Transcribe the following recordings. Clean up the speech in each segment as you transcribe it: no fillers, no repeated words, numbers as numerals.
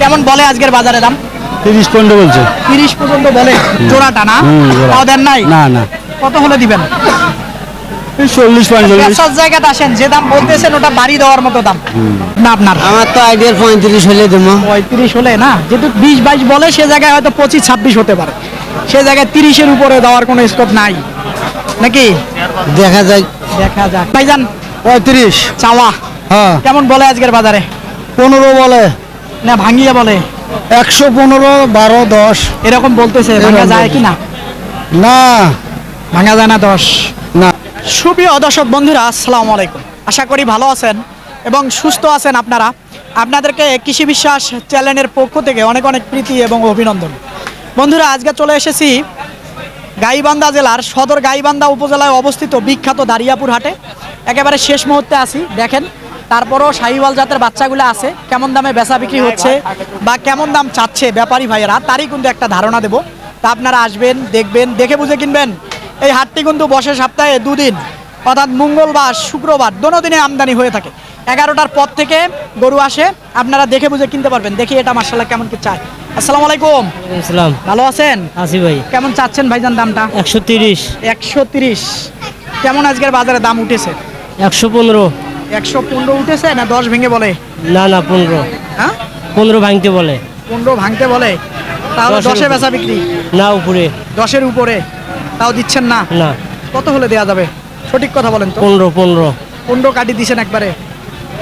কেমন বলে আজকের বাজারে দাম? 30 15 বলছে। 30 পর্যন্ত বলে জোড়াটা না? তাও দেন নাই? না না, কত হলে দিবেন? 40 45। ব্যবসার জায়গাটা আসেন, যে দাম বলতেছেন ওটা বাড়ি দেওয়ার মতো দাম না আপনার? আমার তো আইডিয়ার 35 হলে দেবো। 35 হলে না, যেহেতু 20 22 বলে সে জায়গায় হয়তো 25 26 হতে পারে, সে জায়গায় 30-এর উপরে দেওয়ার কোনো স্কোপ নাই নাকি? দেখা যায়। দেখা যাক। ভাইজান 35 চাওয়া হ্যাঁ। কেমন বলে আজকের বাজারে? 15 বলে না ভাঙিয়ে বলে? 115 12 10 এরকম বলতেছে। ভাঙা যায় কি না? না ভাঙা যায় না 10 না। সুপ্রিয় দর্শক বন্ধুরা, আসসালামু আলাইকুম। আশা করি ভালো আছেন এবং সুস্থ আছেন আপনারা। আপনাদেরকে কৃষি বিশ্বাস চ্যানেলের পক্ষ থেকে অনেক অনেক প্রীতি এবং অভিনন্দন। বন্ধুরা, আজকে চলে এসেছি গাইবান্ধা জেলার সদর গাইবান্ধা উপজেলায় অবস্থিত বিখ্যাত দারিয়াপুর হাটে। একেবারে শেষ মুহূর্তে আসি, দেখেন তারপরও শাহিওয়াল জাতের বাচ্চাগুলো আছে, কেমন দামে বেচা বিক্রি হচ্ছে বা কেমন দাম চাচ্ছে ব্যাপারী ভাইয়েরা, তারই কিন্তু একটা ধারণা দেব। তা আপনারা আসবেন, দেখবেন, দেখে বুঝে কিনবেন। এই হাটটি কিন্তু বসে সপ্তাহে 2 দিন, অর্থাৎ মঙ্গলবার শুক্রবার দোনো দিনে আমদানি হয়ে থাকে। 11টার পর থেকে গরু আসে, আপনারা দেখে বুঝে কিনতে পারবেন। দেখি এটা মাশাআল্লাহ কেমন কি চায়। আসসালামু আলাইকুম। ইসলাম ভালো আছেন? আসি ভাই। কেমন চাচ্ছেন ভাইজান দামটা? 130 130। কেমন আজকের বাজারে দাম উঠেছে? 115। 115 উঠেছে না 10 ভেঙে বলে? না না 15। হ্যাঁ 15 ভাঙতে বলে। 15 ভাঙতে বলে, তাহলে 10-এ বেচা বিক্রি? না উপরে। 10-এর উপরে তাও দিচ্ছেন না? না কত হলে দেয়া যাবে? সঠিক কথা বলেন তো। 15 15 15 কাটি দিছেন একবারে?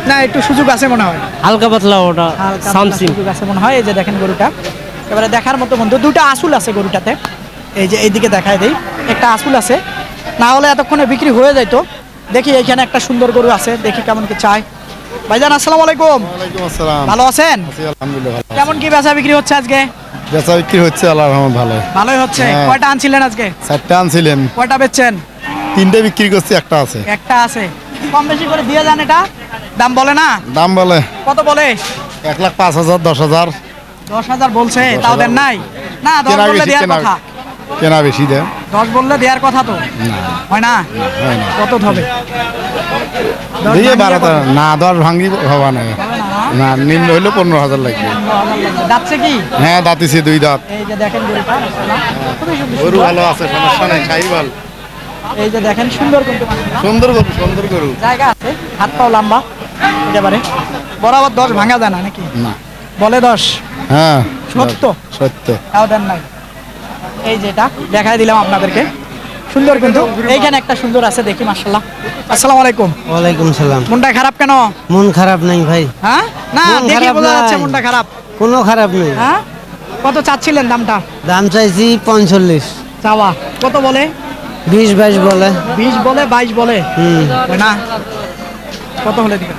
না একটু সুযোগ আছে মনে হয়? হালকা পাতলা ওটা হালকা সামসিং। সুযোগ আছে মনে হয়। এই যে দেখেন গরুটা এবারে দেখার মতো বন্ধু, দুটো আসুল আছে গরুটাতে। এই যে এইদিকে দেখায় দেই, একটা আসুল আছে, না হলে এতক্ষণে বিক্রি হয়ে যাইতো। দেখি এইখানে একটা সুন্দর গরু আছে, দেখি কেমন কি চায়। ভাইজান আসসালামু আলাইকুম। ওয়ালাইকুম আসসালাম। ভালো আছেন? আছি আলহামদুলিল্লাহ ভালো। কেমন কি বেচা বিক্রি হচ্ছে আজকে? বেচা বিক্রি হচ্ছে আল্লাহর রহমতে ভালো। ভালোই হচ্ছে। হ্যাঁ। কয়টা আনছিলেন আজকে? 4টা আনছিলেন, কয়টা বেচছেন? 3টে বিক্রি করছি, একটা আছে। একটা আছে। কম বেশি করে দিয়ে যান, এটা দাম বলে না? দাম বলে কত বলে? 1,05,000 10,000। 10,000 বলছে, তাও দেন নাই? না 10 কেনা বললে বেশি, দেওয়ার কথা। কেনা বেশি দেয় 10 বললে দেওয়ার কথা তো হয় না? হয় না। কত হবে? 10 দিয়ে ভাঙিয়ে 12 কত? না 10 ভাঙি হওয়া নাই। হবে না, না? না নিম্ন হইলে 15,000 লাগবে। 15,000 লাগবে। যাচ্ছে কি? হ্যাঁ দাঁতিছে 2 দাঁত। এই যে দেখেন গরুটা, মাশাআল্লাহ, খুবই সুন্দর। গরু ভালো আছে, সমস্যা নাই, শাহিওয়াল। এই যে দেখেন সুন্দর কিন্তু মাশাআল্লাহ। সুন্দর গরু, সুন্দর গরু। জায়গা আছে, হাত পাও লম্বা একেবারে। বরাবর 10 ভাঙা যায় না নাকি? না বলে 10? হ্যাঁ সত্য? সত্য। তাও দেন নাই? এই যেটা দেখাই দিলাম আপনাদেরকে, সুন্দর কিন্তু। এইখানে একটা সুন্দর আছে, দেখি মাশাআল্লাহ। আসসালামু আলাইকুম। ওয়ালাইকুম সালাম। মনটা খারাপ কেন? মন খারাপ নাই ভাই, হ্যাঁ না, মন দেখি খারাপ বোঝা যাচ্ছে নাই। মনটা খারাপ। কোনো খারাপ নেই। হ্যাঁ কত চাচ্ছিলেন দামটা? দাম চাইছি 45। চাওয়া কত বলে? 20 22 বলে। 20 বলে 22 বলে? হয় না? কত হলে দিবেন?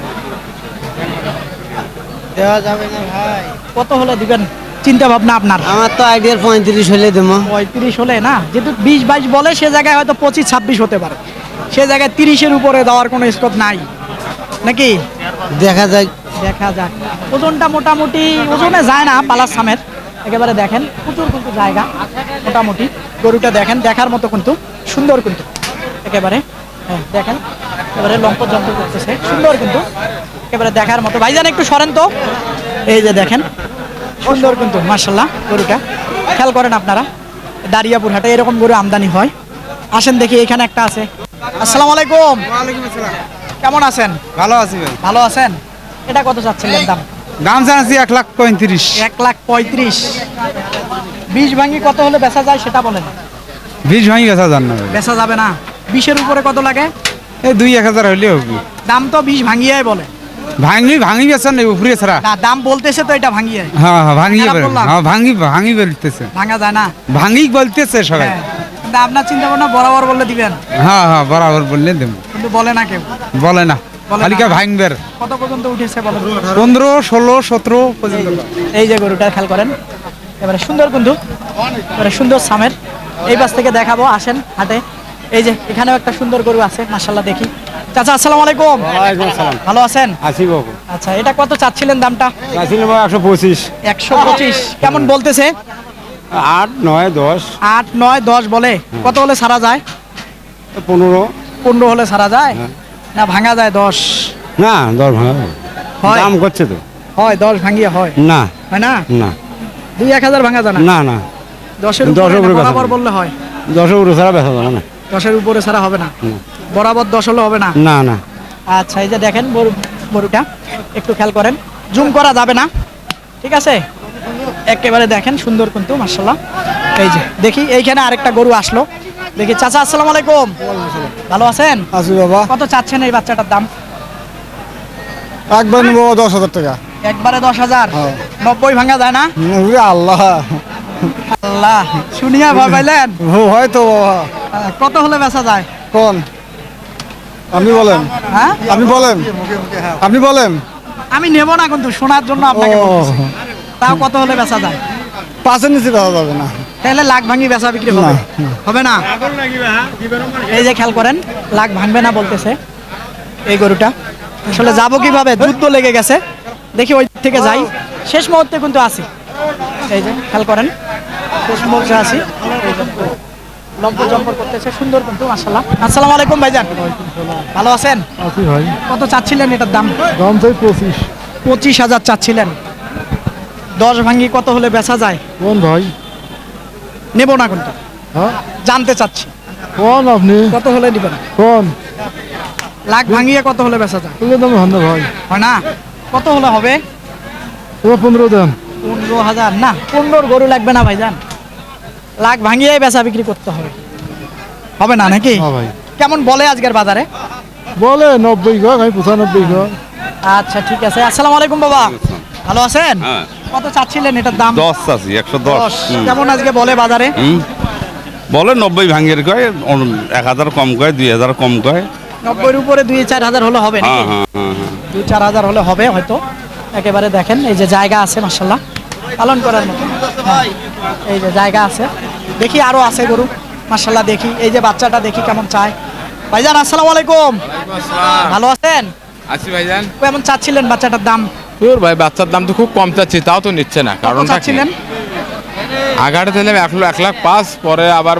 দেওয়া যাবে না ভাই। কত হলে দিবেন চিন্তা ভাবনা আপনার? আমার তো আইডিয়ার 35 হলে দেবো। 35 হলে না, যেহেতু 20 22 বলে সে জায়গায় হয়তো 25 26 হতে পারে, সে জায়গায় 30-এর উপরে দেওয়ার কোনো স্কোপ নাই নাকি? দেখা যায়। দেখা যাক। ওজনটা মোটামুটি ওজনে যায় না পালার সামের, একেবারে দেখেন প্রচুর কিন্তু জায়গা মোটামুটি। গরুটা দেখেন, দেখার মতো কিন্তু, সুন্দর কিন্তু একেবারে। হ্যাঁ দেখেন একেবারে লম্পট যন্ত্র করতেছে, সুন্দর কিন্তু একেবারে দেখার মতো। ভাইজান একটু সরেন তো। এই যে দেখেন সুন্দর কিন্তু মাশাআল্লাহ গরুটা। খেয়াল করেন আপনারা, দারিয়াপুর হাটে এরকম গরু আমদানি হয়। আসেন দেখি, এখানে একটা আছে। আসসালামু আলাইকুম। ওয়ালাইকুম আসসালাম। কেমন আছেন? ভালো আছি ভাই। ভালো আছেন। এটা কত চাচ্ছিলেন দাম? দাম জানাচ্ছি 1,35,000। 1,35,000। 20 ভাঙি কত হলে বেচা যায় সেটা বলেন। 20 ভাঙি বেচা যান না ভাই। বেচা যাবে না? 20-এর উপরে কত লাগে? এই 2-1,000 হইলে হবে। দাম তো 20 ভাঙিয়ে বলে। ভাঙি বেচেন এই উপরে ছাড়া। না দাম বলতেছে তো এটা ভাঙিয়ে। হ্যাঁ হ্যাঁ ভাঙি খারাপ বললাম? হ্যাঁ ভাঙি বলতেছে। ভাঙা যায় না? ভাঙি বলতেছে সবাই। হ্যাঁ। কিন্তু আপনার চিন্তা ভাবনা বরাবর বললে দিবেন, হ্যাঁ হ্যাঁ বরাবর বললে দেবো। কিন্তু বলে না কেউ। বলে না, বলে খালি না। ভাঙবের। কত পর্যন্ত উঠেছে বলেন? 15 16 17 পর্যন্ত। এই যে গরুটা খেয়াল করেন, এবারে সুন্দর কিন্তু, এবারে সুন্দর সামের। এই পাশ থেকে দেখাবো, আসেন হাটে। এই যে এখানেও একটা সুন্দর গরু আছে মাশাআল্লাহ, দেখি। চাচা আসসালামু আলাইকুম। ওয়ালাইকুম আসসালাম। ভালো আছেন? আসি বাবু। আচ্ছা, এটা কত চাচ্ছিলেন দামটা? আসি নেব 125। 125 কেমন বলতেছে? 8 9 10 8 9 10 বলে। কত হলে ছাড়া যায়? 15। 15 হলে ছাড়া যায় না ভাঙা যায়? 10 না 10 ভাঙা হয়? দাম করছে তো। হয় 10 ভাঙিয়ে হয় না হয় না না 2-1000 ভাঙা যায় না না না 10-এর 10 উপরে উপরে বেচা বরাবর যাবে। বললে হয় 10 উপরে ছাড়া বেচা যাবে না 10-এর উপরে ছাড়া হবে না হুম। বরাবর 10 হলে হবে না না না আচ্ছা এই যে দেখেন গরুটা একটু খেয়াল করেন জুম করা যাবে না ঠিক আছে একেবারে দেখেন সুন্দর কিন্তু মাশাআল্লাহ এই যে দেখি এইখানে আরেকটা গরু আসলো দেখি চাচা আসসালামু আলাইকুম ভালো আছেন আছি বাবা কত চাচ্ছেন এই বাচ্চাটার দাম একবার নেবো 10,000 টাকা একবারে 10,000 হ্যাঁ। 90 ভাঙা যায় না আল্লাহ আল্লাহ শুনিয়া ভয় পাইলেন হয়তো বাবা কত হলে বেচা যায় কোন আপনি বলেন হ্যাঁ আপনি বলেন আপনি বলেন আমি নেব না কিন্তু শোনার জন্য আপনাকে বলতেছি। তাও কত হলে বেচা যায় 5-এর নিচে দেওয়া যাবে না তাহলে লাখ ভাঙি বেচা বিক্রি হবে না। হবে না এই যে খেয়াল করেন লাখ ভাঙবে না বলতেছে এই গরুটা আসলে যাবো কিভাবে যুদ্ধ লেগে গেছে দেখি ওই দিক থেকে যাই শেষ মুহূর্তে কিন্তু আসি এই যে খেয়াল করেন শেষ মুহূর্তে আসি এই যে লম্পর জম্পর করতেছে সুন্দর কিন্তু মাশাআল্লাহ আসসালামু আলাইকুম ভাইজান ভালো আছেন আছি ভাই কত চাচ্ছিলেন এটার দাম দাম চাই 25 25,000 চাচ্ছিলেন 10 ভাঙি কত হলে বেচা যায় কোন ভাই নেব না কিন্তু হ্যাঁ জানতে চাচ্ছি কোন আপনি কত হলে দিবেন কোন লাখ ভাঙিয়ে কত হলে বেচা যায় এগুলো দাম হয় না ভাই হয় না কত হলে হবে এবার 15 দেন 15,000 না 15 গরু লাগবে না ভাইজান লাখ ভাঙিয়ে বেচা বিক্রি করতে হবে হবে না নাকি হ্যাঁ ভাই কেমন বলে আজকের বাজারে বলে 90 গো আমি 95 গো আচ্ছা ঠিক আছে আসসালামু আলাইকুম বাবা ভালো আছেন হ্যাঁ। কত চাচ্ছিলেন এটার দাম 10 আছে 110 কেমন আজকে বলে বাজারে বলে 90 ভাঙের কয় 1000 কম কয় 2000 কম কয় 90 উপরে 2-4 হাজার হলে হবে নাকি হ্যাঁ হ্যাঁ হ্যাঁ হ্যাঁ। 2-4 হাজার হলে হবে হয়তো একেবারে দেখেন এই যে জায়গা আছে মাশাআল্লাহ পালন করার মতো হ্যাঁ, এই যে জায়গা আছে দেখি আরো আছে গরু মাশাআল্লাহ দেখি এই যে বাচ্চাটা দেখি কেমন চায় ভাইজান আসসালামু আলাইকুম ভালো আছেন আছি ভাইজান কেমন চাচ্ছিলেন বাচ্চাটার দাম তোর ভাই বাচ্চার দাম তো খুব কম চাচ্ছি তাও তো নিচ্ছে না কত কারণটা কি চাচ্ছিলেন আগাড়ে চাইলাম 1,05,000 পরে আবার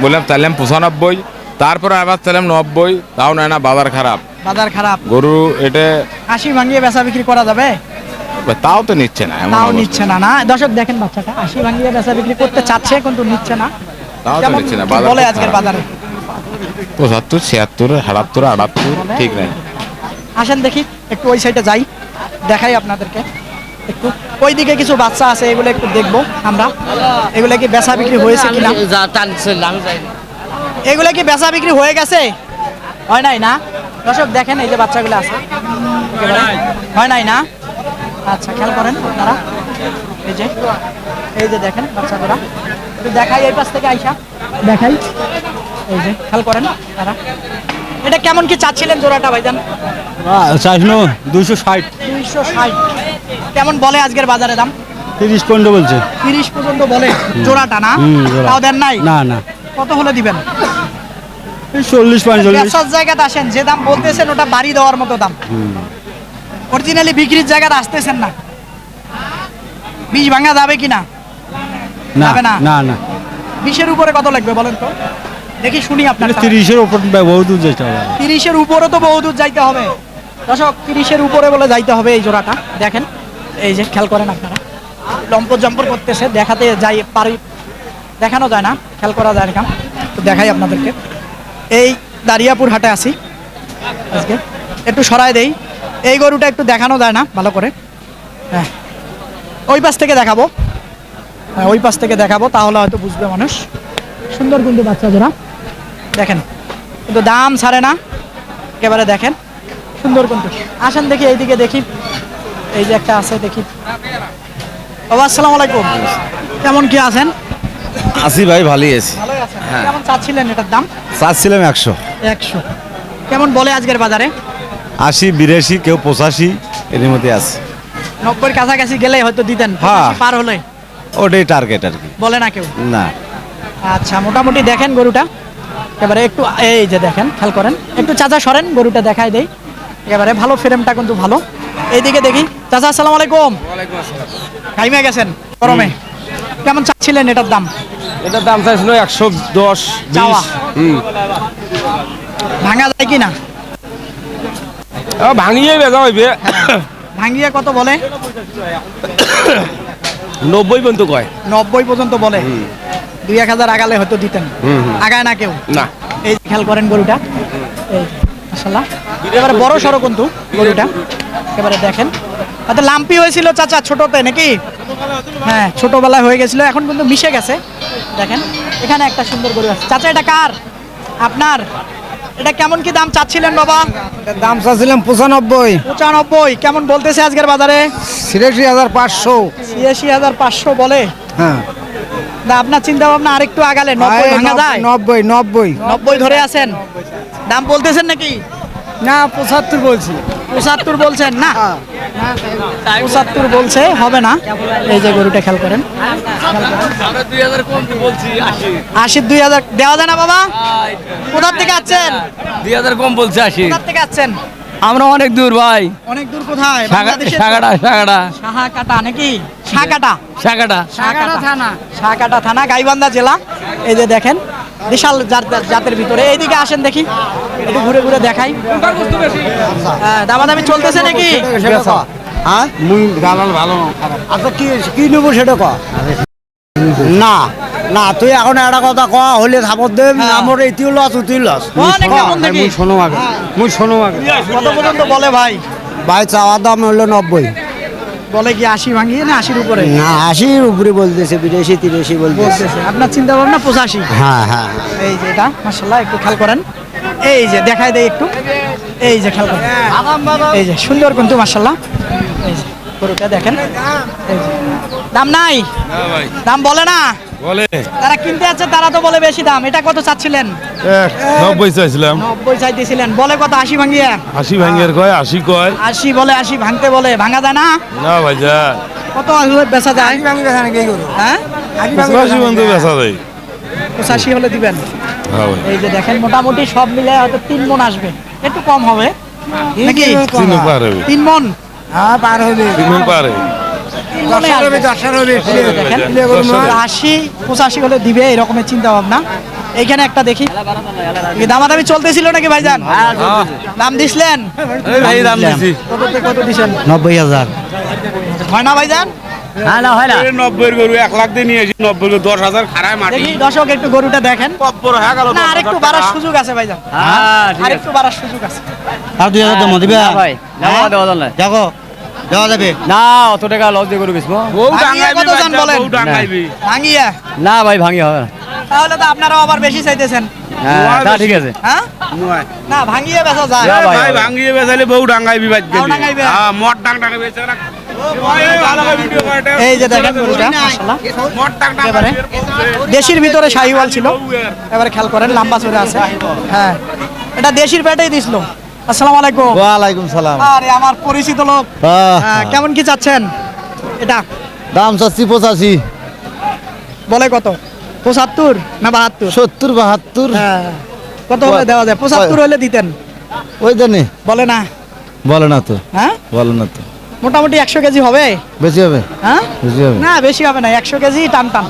বললাম চাইলাম 95 তারপরে আবার চাইলাম 90 তাও নেয় না বাজার খারাপ বাজার খারাপ গরু এটা 80 ভাঙিয়ে বেচা বিক্রি করা যাবে তাও তো নিচ্ছে না এমন তাও অবস্থা। নিচ্ছে না না দর্শক দেখেন বাচ্চাটা 80 ভাঙিয়ে বেচা বিক্রি করতে চাচ্ছে কিন্তু নিচ্ছে না তাও তো কেমন নিচ্ছে না কি বাজার বলে খুব আজকের খারাপ। বাজারে 75 76 78 78 ঠিক নাই আসেন দেখি একটু ওই সাইডে যাই দেখাই আপনাদেরকে একটু ওই দিকে কিছু বাচ্চা আছে এগুলো একটু দেখবো আমরা এগুলো কি বেচা বিক্রি হয়েছে কিনা এগুলো কি বেচা বিক্রি হয়ে গেছে হয় নাই না দর্শক দেখেন এই যে বাচ্চাগুলো আছে একেবারে হয় নাই না আচ্ছা খেয়াল করেন আপনারা এই যে দেখেন বাচ্চাগুলা একটু দেখাই এই পাশ থেকে আইসা দেখাই এই যে খেয়াল করেন তারা এটা কেমন কি চাচ্ছিলেন জোড়াটা ভাইজান 260 260 কেমন বলে আজকের বাজারে দাম 30 পর্যন্ত বলছে 30 পর্যন্ত বলে জোড়াটা না জোড়া। তাও দেন নাই না না কত হলে দিবেন 40 45 ব্যবসার জায়গাতে আসেন যে দাম বলতেছেন ওটা বাড়ি দেওয়ার মতো দাম অরিজিনালি বিক্রির জায়গাতে আসতেছেন না বীজ ভাঙা যাবে কিনা যাবে না না না 20-এর উপরে কত লাগবে বলেন তো দেখি শুনি আপনার 30 এর উপর বহুত দূর যেতে হবে 30-এর উপরে তো বহু দূর যাইতে হবে দর্শক 30-এর উপরে বলে যাইতে হবে এই জোড়াটা দেখেন এই যে খেয়াল করেন আপনারা লম্পর জম্পর করতেছে দেখাতে যাই পারি দেখানো যায় না খেয়াল করা যায় না তো দেখাই আপনাদেরকে এই দারিয়াপুর হাটে আসি আজকে একটু সরায় দেই এই গরুটা একটু দেখানো যায় না ভালো করে হ্যাঁ ওই পাশ থেকে দেখাবো হ্যাঁ ওই পাশ থেকে দেখাবো তাহলে হয়তো বুঝবে মানুষ সুন্দর কিন্তু বাচ্চা জোড়া দেখেন কিন্তু দাম ছাড়ে না একেবারে দেখেন সুন্দর কিন্তু আসেন দেখি এইদিকে দেখি এই যে একটা আছে দেখি বাবা আসসালামু আলাইকুম কেমন কি আছেন আছি ভাই ভালোই আছি ভালোই আছেন কেমন চাচ্ছিলেন এটার দাম চাচ্ছিলাম 100 100 কেমন বলে আজকের বাজারে 80 82 কেউ 85 এর মধ্যে আছে 90-এর কাছাকাছি গেলে হয়তো দিতেন হ্যাঁ। 85 পার হলে ওটাই টার্গেট আর কি বলে না কেউ না আচ্ছা মোটামুটি দেখেন গরুটা এবারে একটু এই যে দেখেন খেয়াল করেন একটু চাচা সরেন গরুটা দেখাই দেই এবারে ভালো ফ্রেমটা কিন্তু ভালো এইদিকে দেখি চাচা আসসালামু আলাইকুম টাইমে গেছেন গরমে কেমন চাচ্ছিলেন এটার দাম এটার দাম চাইছিল 110 চাওয়া ভাঙা যায় কি না ভাঙিয়ে বেচা হইবে ভাঙ্গিয়ে কত বলে? 90 পর্যন্ত কয় 90 পর্যন্ত বলে। 2-1000 আগালে হয়তো দিতেন, আগায় না কেউ। না। এই যে খেয়াল করেন গরুটা, এই মাশাআল্লাহ এবারে বড় সড়ো কিন্তু গরুটা, এবারে দেখেন হয়তো লাম্পি হয়েছিল চাচা ছোটতে নাকি? হ্যাঁ ছোটবেলায় হয়ে গেছিল, এখন কিন্তু মিশে গেছে। দেখেন এখানে একটা সুন্দর গরু আছে। চাচা এটা কার? আপনার? এটা কেমন কি দাম চাচ্ছিলেন বাবা? দাম চাচ্ছিলাম 95, 95। কেমন বলতেছে আজকের বাজারে? 86,500। 86,500 বলে। হ্যাঁ না আপনার চিন্তা ভাবনা আরেকটু আগালে 90 ভাঙা যায়? 90 ধরে আছেন, দাম বলতেছেন নাকি? না 75 বলছি। 75 বলছেন না? 75 বলছে, হবে না। এই যে গরুটা খেয়াল করেন, 80 2000 দেওয়া যায় না বাবা? কোথা থেকে আছেন? 2000 কম বলছে 80। কোথা থেকে আছেন? আমরা অনেক দূর ভাই। অনেক দূর কোথায়? বাংলাদেশের? সাগাটা সাহাকাটা নাকি? সাকাটা থানা। সাহাকাটা থানা, গাইবান্ধা জেলা। এই যে দেখেন বিশাল জাতের ভিতরে। এইদিকে আসেন দেখি, একটু ঘুরে ঘুরে দেখাই। হ্যাঁ, দামাদামি চলতেছে নাকি? হ্যাঁ মুই দালাল ভালো। আচ্ছা কি কি নেবো সেটা ক। না না তুই এখন একটা কথা কয়া হলে খাবার দে, আমার এটিও লস উতিও লস। অনেক কেমন দেখি? শোনো আগে, শোনো আগে। কত পর্যন্ত বলে ভাই? ভাই চাওয়ার দাম হলো 90। বলে কি 80 ভাঙিয়ে না 80-র উপরে? না 80-র উপরে বলতেছে, 82-83 বলতেছে। আপনার চিন্তা ভাবনা 85। হ্যাঁ হ্যাঁ এই যে এটা মাশাআল্লাহ একটু খেয়াল করেন, এই যে দেখায় দেয় একটু, এই যে খেয়াল করেন, এই যে সুন্দর কিন্তু মাশাআল্লাহ। এই যে গরুটা দেখেন, এই যে দাম নাই, দাম বলে না। বলে তারা কিনতে আছে তারা তো বলে বেশি দাম। এটা কত চাচ্ছিলেন? 90 চাইছিলাম, 90 চাইতেছিলেন, বলে কত? 80 ভাঙিয়ে। 80 ভাঙ্গের কয় 80 কয় 80 বলে, 80 ভাঙতে বলে, ভাঙা যায় না? না ভাইজান, কত হলে বেচা যায়? হ্যাঁ 85 বন্ধু বেচা যায়। 85 হলে দিবেন। হ্যাঁ ভাই, এই যে দেখেন মোটামুটি সব মিলে হয়তো 3 মণ আসবে, একটু কম হবে নাকি? 3 পার হবে, 3 মণ। হ্যাঁ পার হবে। 3 পার হবে। 3 মণে আসবে। 10 হবে। দেখেন 80-85 হলে দিবে এরকমের চিন্তা ভাবনা। এইখানে একটা দেখি, কি দামাদামি চলতেছিল নাকি ভাইজান? দাম দিছিলেন? এই দাম দিছি। কত দিছেন? 90,000। হয় না ভাইজান? না না হয় না। 90 এর গরু 1 লাখ দিয়ে নিয়ে আসি, 90 এর 10,000 খারায় মাটি। দেখি দর্শক একটু গরুটা দেখেন। কপ্পর হয়ে গেল। না আরেকটু বাড়ার সুযোগ আছে ভাইজান, আরেকটু বাড়ার সুযোগ আছে। আর 2000 দাম দিবে ভাই দেওয়া যাবে না। দেখো দেওয়া যাবে না অত টাকা লস দিয়ে করে বেচবো। বউ ভাঙিয়ে ডাঙ্গাইবি কত চান বাচ্চা, বলেন? বউ ডাঙ্গাইবি। ভাঙিয়ে না ভাই ভাঙি হবে না। তাহলে তো আপনারাও আবার বেশি চাইতেছেন। হ্যাঁ তা ঠিক আছে। হ্যাঁ না ভাঙিয়ে বেচা যায়। না ভাই, ভাই ভাঙ্গিয়ে বেচালে বউ ডাঙ্গাইবি বাদ বউ ডাঙ্গাইবে? হ্যাঁ, মদ ডাঙ্গাইবে বেচে রাখ। এই যে দেখেন গরুটা মাশাআল্লাহ মদ ডাঙ্গাইবে এবারে দেশির ভিতরে শাহিওয়াল ছিল, এবারে খেয়াল করেন লম্বা চড়ে আছে। হ্যাঁ এটা দেশির পেটেই দিছিল। আসসালামু আলাইকুম। ওয়ালাইকুম সালাম। আরে আমার পরিচিত লোক। হ্যাঁ, কেমন কি চাচ্ছেন এটা? দাম চাচ্ছি 85, বলে কত? 75 না 72? 70 72। হ্যাঁ কত হলে দেওয়া যায়? 75 হলে দিতেন, ওই জানি বলে না? বলে না তো, হ্যাঁ বলে না তো। মোটামুটি 100 কেজি হবে। বেশি হবে, হ্যাঁ বেশি হবে। না বেশি হবে না, 100 কেজি টান টান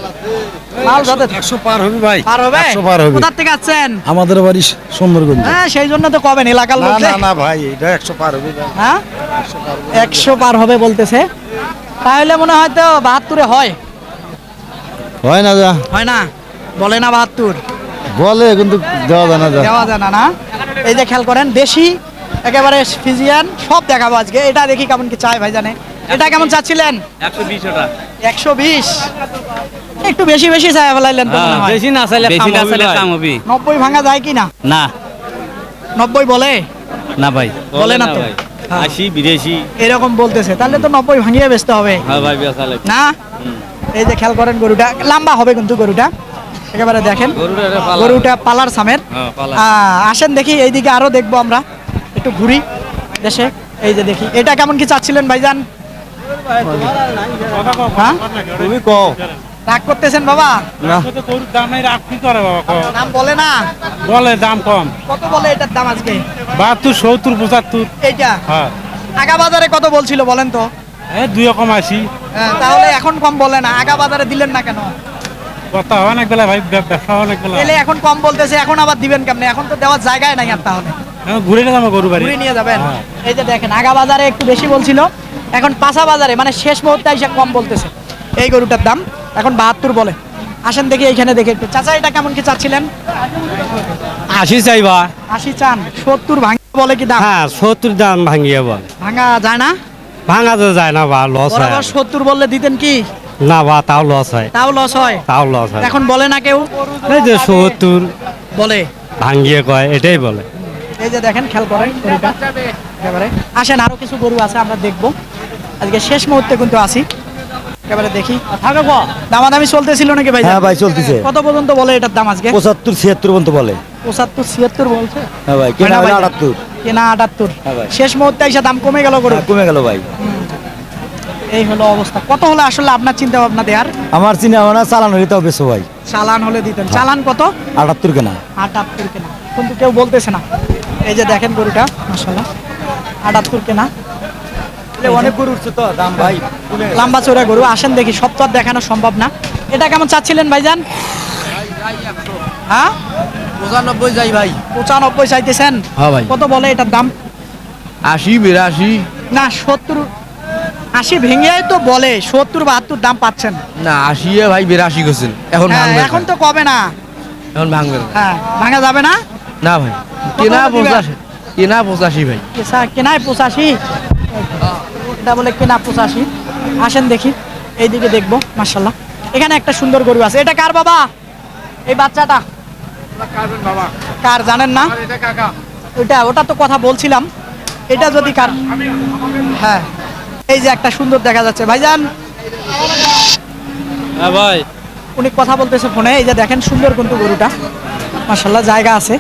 মাল যাতে 100 পার হবে ভাই। পার হবে। 100 পার হবে। কোথা থেকে আছেন? আমাদের বাড়ি সুন্দরগঞ্জ। হ্যাঁ সেই জন্য তো কবেন এলাকার লোক যে। না ভাই এটা 100 পার হবে ভাই। হ্যাঁ 100 পার হবে বলতেছে, তাহলে মনে হয় তো 72-এ হয়। হয় না যা হয় না, বলে না 72 বলে, কিন্তু দেওয়া যায় না যা। দেওয়া যায় না। না এই যে খেয়াল করেন দেশি একেবারে ফিজিয়ান সব দেখাবো আজকে। এটা দেখি কেমন কি চাই ভাই জানে। এটা কেমন চাচ্ছিলেন? 120 টাকা। 120 একটু বেশি বেশি চাই ফেলাইলেন তো মনে হয়। বেশি না চাইলে কাম হবে। 90 ভাঙা যায় কি না? না 90 বলে না ভাই বলে না তো। 80 82 এরকম বলতেছে, তাহলে তো 90 ভাঙিয়ে বেচতে হবে হ্যাঁ ভাই বেচা লাগবে। না। এই যে খেয়াল করেন গরুটা লম্বা হবে কিন্তু গরুটা একেবারে দেখেন, গরুটা পালার সামের। আসেন দেখি এইদিকে আরো দেখবো আমরা, একটু ঘুরি দেশে। এই যে দেখি এটা কেমন কি চাচ্ছিলেন ভাইজান? হ্যাঁ তুমি কও। রাগ করতেছেন বাবা? না দাম বলে না, বলে দাম কম। কত বলে এটার দাম আজকে? 72 70 75। এইটা হ্যাঁ আগা বাজারে কত বলছিল বলেন তো? এই 2 কম 80। হ্যাঁ, তাহলে এখন কম বলে না, আগা বাজারে দিলেন না কেন? কথা অনেক বেলা ভাই, ব্যবসা অনেক বেলা। এলে এখন কম বলতেছে, এখন আবার দিবেন কেমনে? এখন তো দেওয়ার জায়গায় নাই আর। তাহলে ঘুরে নিয়ে যাবো গরু বাড়ি। ঘুরে নিয়ে যাবেন। এই যে দেখেন আগা বাজারে একটু বেশি বলছিল, এখন পাশা বাজারে মানে শেষ মুহূর্তে এসে কম বলতেছে এই গরুটার দাম এখন 72 বলে। আসেন দেখি এইখানে দেখে একটু। চাচা এটা কেমন কি চাচ্ছিলেন? 80 চাইবা 80 চান, 70 ভাঙা বলে কি দাম? হ্যাঁ 70 দাম ভাঙিয়ে বল, ভাঙা যায় না? ভাঙা তো যায় না বা লস হয়, বরাবর 70 বললে দিতেন কি? না বা তাও লস হয়, তাও লস হয়। তাও লস হয়। এখন বলে না কেউ? এই যে 70 বলে ভাঙিয়ে কয়, এটাই বলে। এই যে দেখেন খেয়াল করেন গরুটা একেবারে। আসেন আরো কিছু গরু আছে আমরা দেখবো, আজকে শেষ মুহূর্তে কিন্তু আসি, একেবারে দেখি। দামাদামি চলতেছিল নাকি ভাই? হ্যাঁ ভাই চলতেছে, কত পর্যন্ত বলে এটার দাম আজকে? 75-76 পর্যন্ত বলে। 75-76 বলছে। হ্যাঁ ভাই, কেনা হলো 78। কেনা 78। হ্যাঁ ভাই। শেষ মুহূর্তে এসে দাম কমে গেল গরু। হ্যাঁ, কমে গেল ভাই। এই হলো অবস্থা। কত হলে আসলে আপনার চিন্তা ভাবনা দেয়ার? আমার চিন্তা ভাবনা চালান হলে তাও বেশি ভাই। চালান হলে দিতেন। চালান কত? 78 কেনা। 78 কেনা, কিন্তু কেউ বলতেছে না। এই যে দেখেন গরুটা মাশাআল্লাহ 78 কেনা। অনেক গরু উঠছে তো দাম ভাই, লম্বা চড়া গরু। আসেন দেখি, সব তো আর দেখানো সম্ভব না। এটা কেমন চাচ্ছিলেন ভাইজান? হ্যাঁ 95 যাই ভাই। 95 চাইতেছেন? হ্যাঁ ভাই। কত বলে এটার দাম? 80-82 না 70 80 ভেঙে তো বলে, 70-72 দাম পাচ্ছেন না, 80 ভাই 82 করছেন। এখন হ্যাঁ, ভাঙবে, এখন তো কবে না। এখন ভাঙবে হ্যাঁ ভাঙা যাবে না। না ভাই, কেনা 85, কেনা 85 ভাই। কেনায় 85, এটা বলে কেনা 85। আসেন দেখি, এইদিকে দেখবো মাশাআল্লাহ। এখানে একটা সুন্দর গরু আছে। এটা কার বাবা? এই বাচ্চাটা কার জানেন না? ওটা তো কথা বলছিলাম, এটা যদি কার। হ্যাঁ এই যে একটা সুন্দর দেখা যাচ্ছে ভাইজান, হ্যাঁ ভাই, উনি কথা বলতেছে ফোনে। এই যে দেখেন সুন্দর কিন্তু গরুটা মাশাআল্লাহ, জায়গা আছে।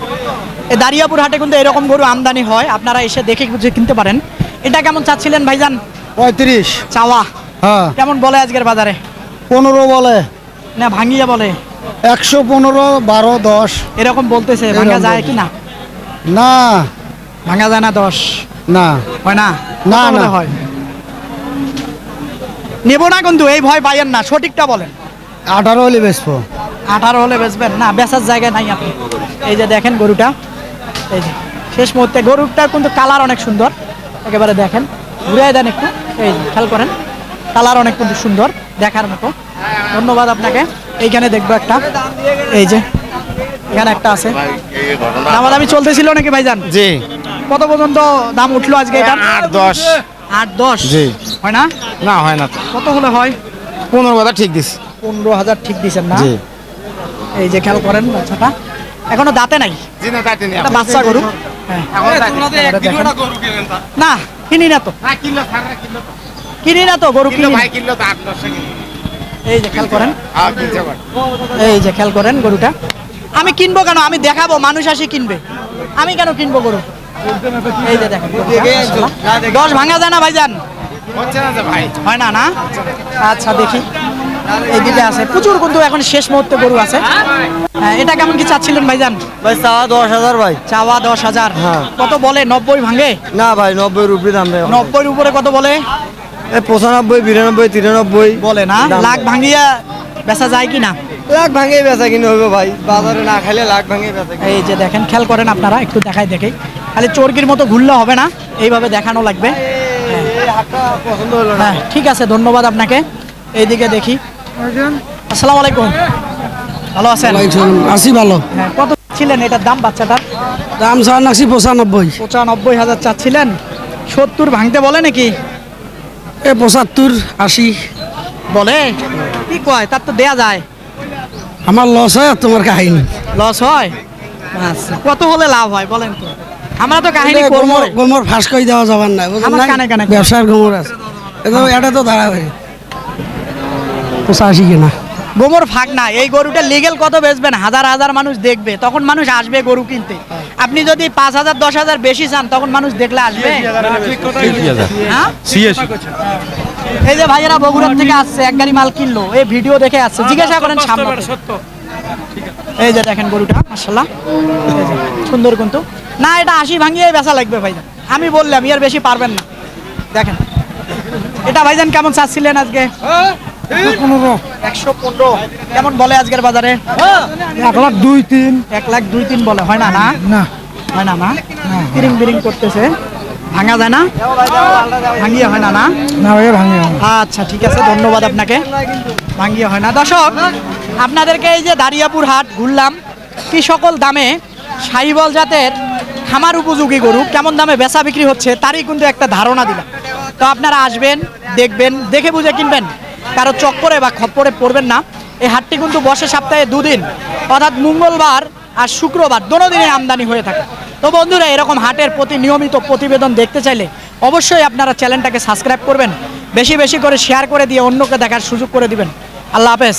এই দারিয়াপুর হাটে কিন্তু এরকম গরু আমদানি হয়, আপনারা এসে দেখে বুঝে কিনতে পারেন। এটা কেমন চাচ্ছিলেন ভাইজান? 35। চাওয়া হ্যাঁ, কেমন বলে আজকের বাজারে? 15 বলে। না ভাঙিয়ে বলে? 115, 12, 10। এরকম বলতেছে। ভাঙা যায় কি না? না ভাঙা যায় না 10? না হয় না? না, কত বলে না। হয়? নেব না কিন্তু, এই ভয় পাইয়েন না, সঠিকটা বলেন। 18 হলে বেচবো। 18 হলে বেচবেন না? বেচার জায়গা নাই আপনি। এই যে দেখেন গরুটা, এই যে শেষ মুহূর্তে গরুটার কিন্তু কালার অনেক সুন্দর, একেবারে দেখেন ঘুরে দেন একটু। এই যে খেয়াল করেন, কালার অনেক কিন্তু সুন্দর, দেখার মতো। ধন্যবাদ আপনাকে। এইখানে দেখবো একটা, এই যে এখানে একটা আছে। দামাদামি চলতেছিল নাকি ভাইজান? জি। কত পর্যন্ত দাম উঠলো আজকে এটা? 8-10। 8-10 জি। হয় না? না হয় না তো, কত হলে হয়? 15 কথা ঠিক দিস। 15,000 ঠিক দিচ্ছেন না? জি। এই যে খেয়াল করেন বাচ্চাটা এখনো দাঁতে নাই, জি না তাতে নেই। এটা বাচ্চা গরু। হ্যাঁ। দেখেন। না কিনি না তো, কিনি না তো গরু, কিনি না। কিলো তো 8-10 কিলো। এই যে খেয়াল করেন, হ্যাঁ কিনতে পারে। এই যে খেয়াল করেন গরুটা। আমি কিনবো কেন? আমি দেখাবো, মানুষ আসি কিনবে। আমি কেন কিনবো গরু? এই যে দেখেন 10 ভাঙা যায় না ভাইজান? হচ্ছে না যে ভাই। হয় না না? আচ্ছা দেখি, এইদিকে আছে প্রচুর কিন্তু এখন শেষ মুহূর্তে গরু আছে। হ্যাঁ, এটা কেমন কি চাচ্ছিলেন ভাইজান? ভাই চাওয়া 10,000 ভাই। চাওয়া 10,000। হ্যাঁ। কত বলে? 90 ভাঙে? না ভাই, 90 উপরে দাম ভাই। 90 উপরে কত বলে? 95, 92, 93 বলে না? দাম লাখ ভাঙিয়া বেচা যায় কি না? লাখ ভাঙে বেচা কিনে হবে ভাই, বাজারে না খাইলে লাখ ভাঙে বেচা কিনে। এই যে দেখেন খেয়াল করেন আপনারা, একটু দেখাই দেখে, খালি চোরকির মতো ঘুরলে হবে না, এইভাবে দেখানো লাগবে। এই হাটটা পছন্দ হলো না। হ্যাঁ ঠিক আছে, ধন্যবাদ আপনাকে। এইদিকে দেখি। আসসালামু আলাইকুম, ভালো আছেন? আসি ভালো। হ্যাঁ, কত ছিলেন এটার দাম বাচ্চাটার? দাম চার নাকছি 95। 95,000 চাচ্ছিলেন। 70 ভাঙতে বলে নাকি? 75, 80 বলে কি কয়? তার তো দেয়া যায়। আমার লস হয়, আর তোমার কাহিনী। লস হয়? আচ্ছা, কত হলে লাভ হয় বলেন তো? আমরা তো কাহিনী করবো। গোমর ফাঁস করে দেওয়া যাবার নাই, বুঝলেন আমার না? কানে কানে। ব্যবসার গোমর আছে, এটা তো দাঁড়া ভাই 85 কিনা। গোমর ফাঁক না, এই গরুটা লিগেল কত বেচবেন? হাজার হাজার মানুষ দেখবে, তখন মানুষ আসবে গরু কিনতে। আপনি যদি 5,000 10,000 বেশি চান, তখন মানুষ দেখলে আসবে। হ্যাঁ? এই যে ভাইয়েরা বগুড়ার থেকে আসছে, এক গাড়ি মাল কিনলো, এই ভিডিও দেখে আসছে, জিজ্ঞাসা করেন সামনে। এই যে দেখেন গরুটা মাশাআল্লাহ, এই যে সুন্দর কিন্তু। না এটা 80 ভাঙিয়ে বেচা লাগবে ভাইজান, আমি বললাম, এর বেশি পারবেন না। দেখেন এটা ভাইজান কেমন চাচ্ছিলেন আজকে? 115 কেমন বলে আজকের বাজারে? 1,02,3 1,02,3 বলে। হয় না? না না হয় না? না বিরিং বিরিং করতেছে। ভাঙা যায় না, ভাঙিয়ে হয় না না? না ভাই ভাঙে আচ্ছা ঠিক আছে, ধন্যবাদ আপনাকে। ভাঙ্গিয়ে হয় না। দর্শক, আপনাদেরকে এই যে দারিয়াপুর হাট ঘুরলাম, কি সকল দামে সাহিওয়াল জাতের খামার উপযোগী গরু কেমন দামে বেচা বিক্রি হচ্ছে তারই কিন্তু একটা ধারণা দিলাম। তো আপনারা আসবেন, দেখবেন, দেখে বুঝে কিনবেন, কারো চক্করে বা খপ্পরে পড়বেন না। এই হাটটি কিন্তু বসে সপ্তাহে 2 দিন, অর্থাৎ মঙ্গলবার আর শুক্রবার, দোনো দিনে আমদানি হয়ে থাকে। তো বন্ধুরা, এরকম হাটের প্রতি নিয়মিত প্রতিবেদন দেখতে চাইলে অবশ্যই আপনারা চ্যানেলটাকে সাবস্ক্রাইব করবেন, বেশি বেশি করে শেয়ার করে দিয়ে অন্যকে দেখার সুযোগ করে দিবেন। আল্লাহ হাফেজ।